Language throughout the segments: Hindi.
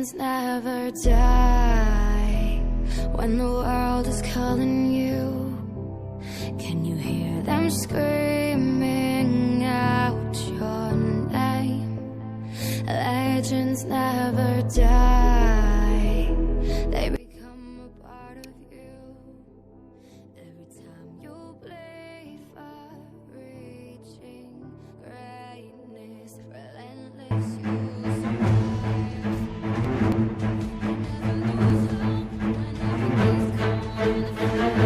Legends never die when the world is calling you. Can you hear them screaming out your name? Legends never die. They become a part of you. Every time you play for reaching greatness, relentless you survive. You never lose hope when everything's coming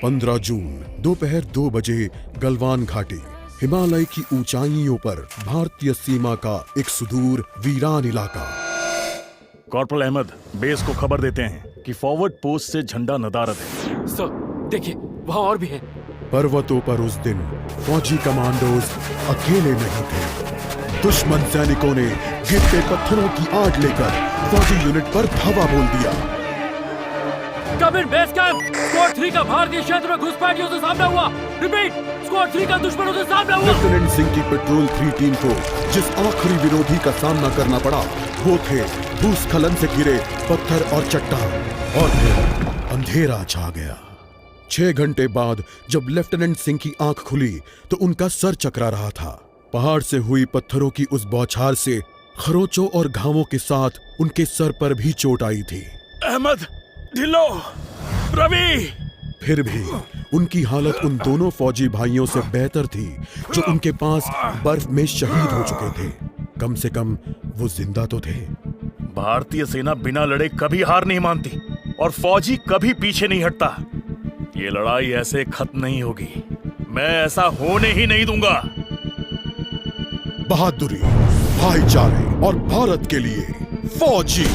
पंद्रह जून दोपहर 2 बजे गलवान घाटी। हिमालय की ऊंचाइयों पर भारतीय सीमा का एक सुदूर वीरान इलाका। कॉर्पोरल अहमद, बेस को खबर देते हैं कि फॉरवर्ड पोस्ट से झंडा नदारद है। सर देखिए, वहाँ और भी है। पर्वतों पर उस दिन फौजी कमांडोज अकेले नहीं थे। दुश्मन सैनिकों ने गिरते पत्थरों की आग लेकर फौजी यूनिट पर धावा बोल दिया। कम इन बेस कैंप। स्क्वाड 3 का भारतीय क्षेत्र में घुसपैठियों से सामना हुआ। रिपीट, स्क्वाड 3 का दुश्मनों से सामना हुआ। लेफ्टिनेंट सिंह की पेट्रोल 3 टीम को जिस आखिरी विरोधी का सामना करना पड़ा वो थे भूस्खलन से गिरे पत्थर और चट्टान। और फिर अंधेरा छा गया। 6 घंटे बाद जब लेफ्टिनेंट सिंह की आंख खुली तो उनका सर चकरा रहा था। पहाड़ से हुई पत्थरों की उस बौछार से खरोचों और घावों के साथ उनके सर पर भी चोट आई थी। अहमद, ढिल्लो, रवि। फिर भी उनकी हालत उन दोनों फौजी भाइयों से बेहतर थी जो उनके पास बर्फ में शहीद हो चुके थे। कम से कम वो जिंदा तो थे। भारतीय सेना बिना लड़े कभी हार नहीं मानती और फौजी कभी पीछे नहीं हटता। ये लड़ाई ऐसे खत्म नहीं होगी। मैं ऐसा होने ही नहीं दूंगा। बहादुरी, भाईचारे और भारत के लिए फौजी।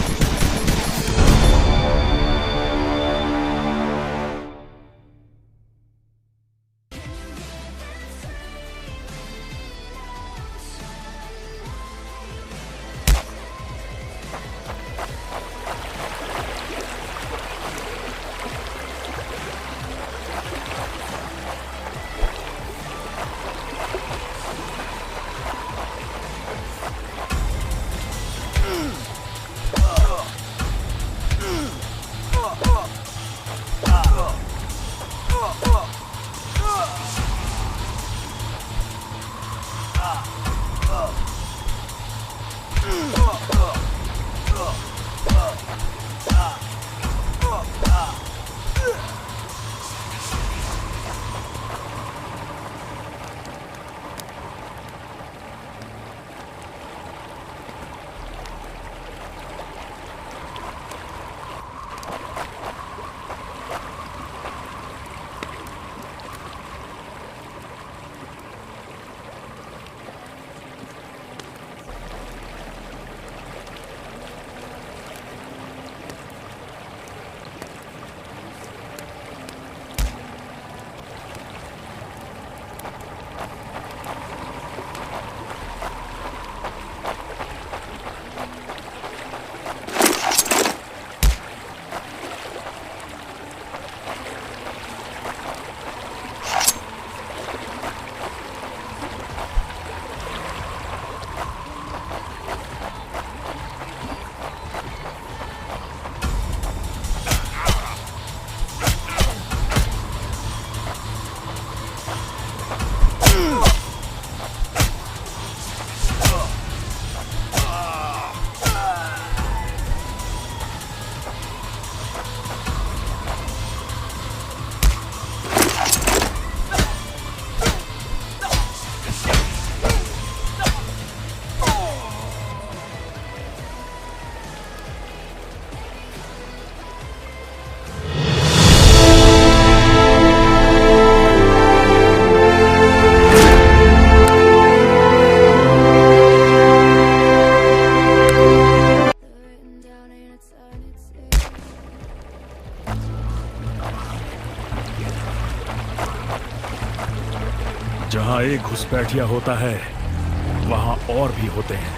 जहां एक घुसपैठिया होता है वहां और भी होते हैं।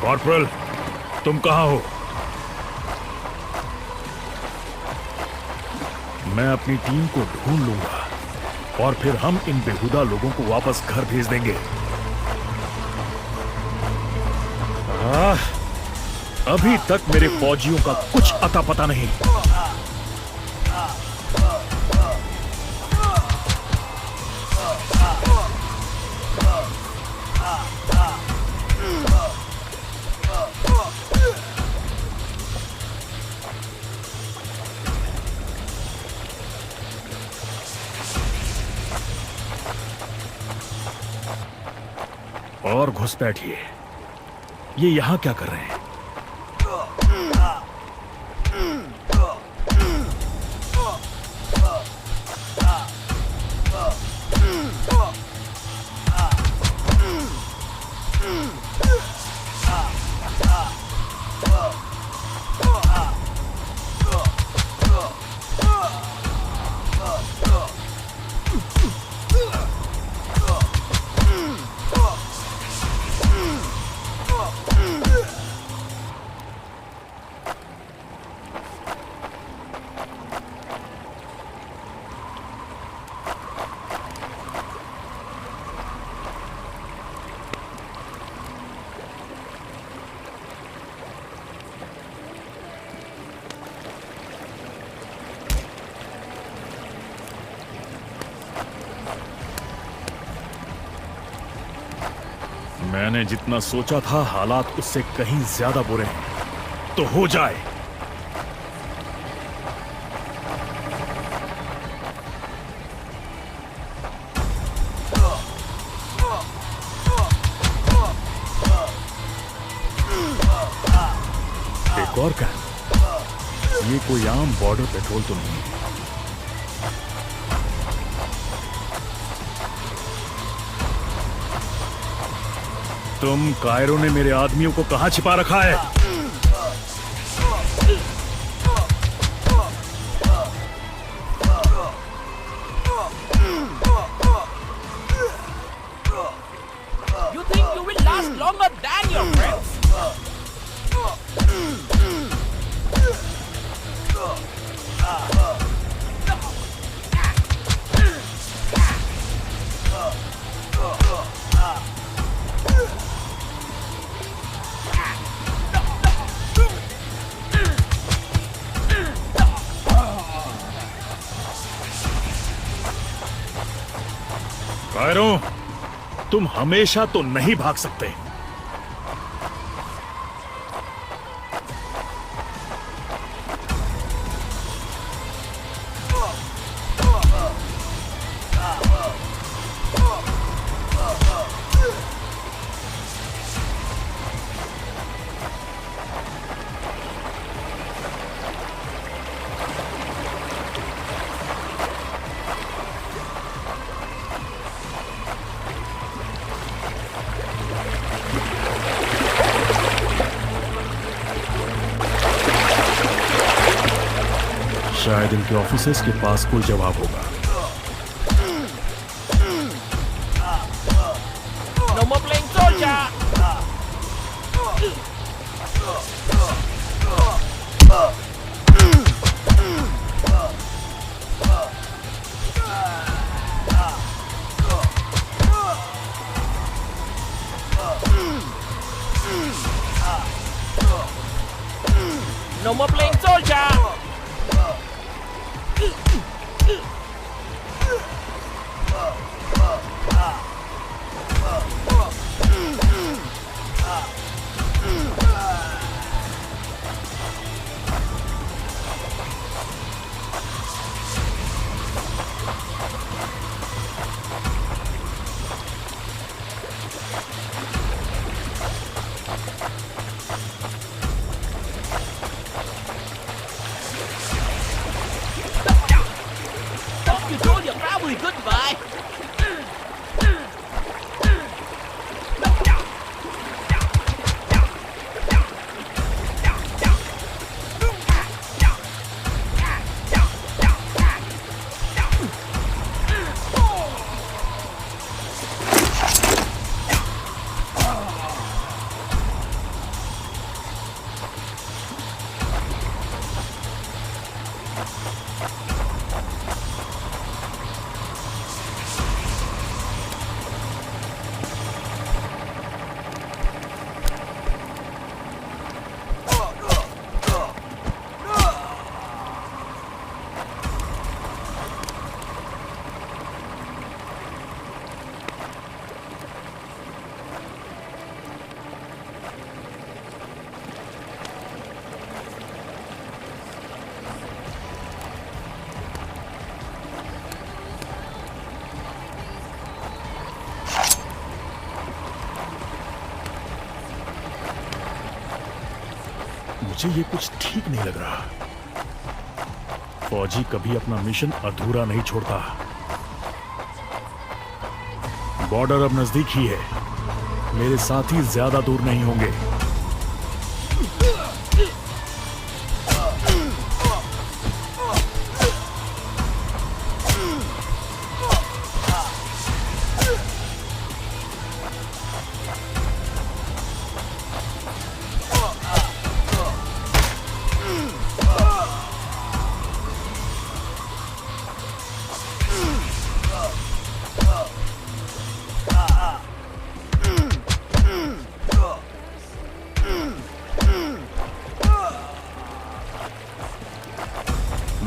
कॉर्पोरल, तुम कहां हो? मैं अपनी टीम को ढूंढ लूंगा और फिर हम इन बेहुदा लोगों को वापस घर भेज देंगे। अभी तक मेरे फौजियों का कुछ अता पता नहीं। और घुसपैठिए, ये यहां क्या कर रहे हैं? मैंने जितना सोचा था हालात उससे कहीं ज्यादा बुरे हैं। तो हो जाए। एक और क्या? ये कोई आम बॉर्डर पेट्रोल तो नहीं है। तुम कायरो ने मेरे आदमियों को कहां छिपा रखा है? You think you will last longer than your friends? Cairo, तुम हमेशा तो नहीं भाग सकते। शायद इनके ऑफिसर्स के पास कोई जवाब होगा। No more playing soldier. soldier! No more playing soldier! You told your family goodbye! मुझे ये कुछ ठीक नहीं लग रहा। फौजी कभी अपना मिशन अधूरा नहीं छोड़ता। बॉर्डर अब नजदीक ही है, मेरे साथी ज्यादा दूर नहीं होंगे।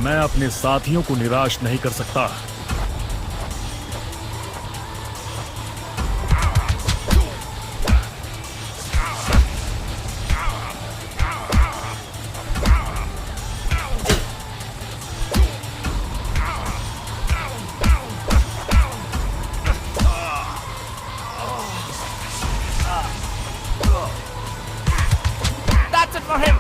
मैं अपने साथियों को निराश नहीं कर सकता। That's it for him!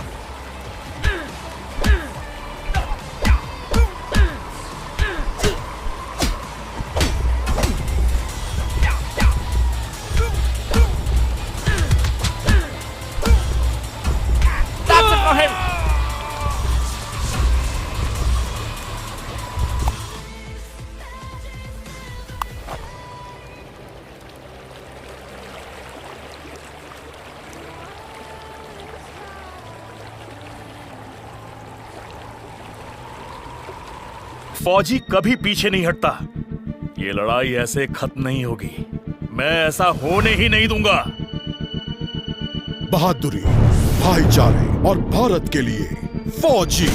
That's it for him! फौजी कभी पीछे नहीं हटता। ये लड़ाई ऐसे खत्म नहीं होगी। मैं ऐसा होने ही नहीं दूंगा। बहादुरी, भाईचारे और भारत के लिए फौजी।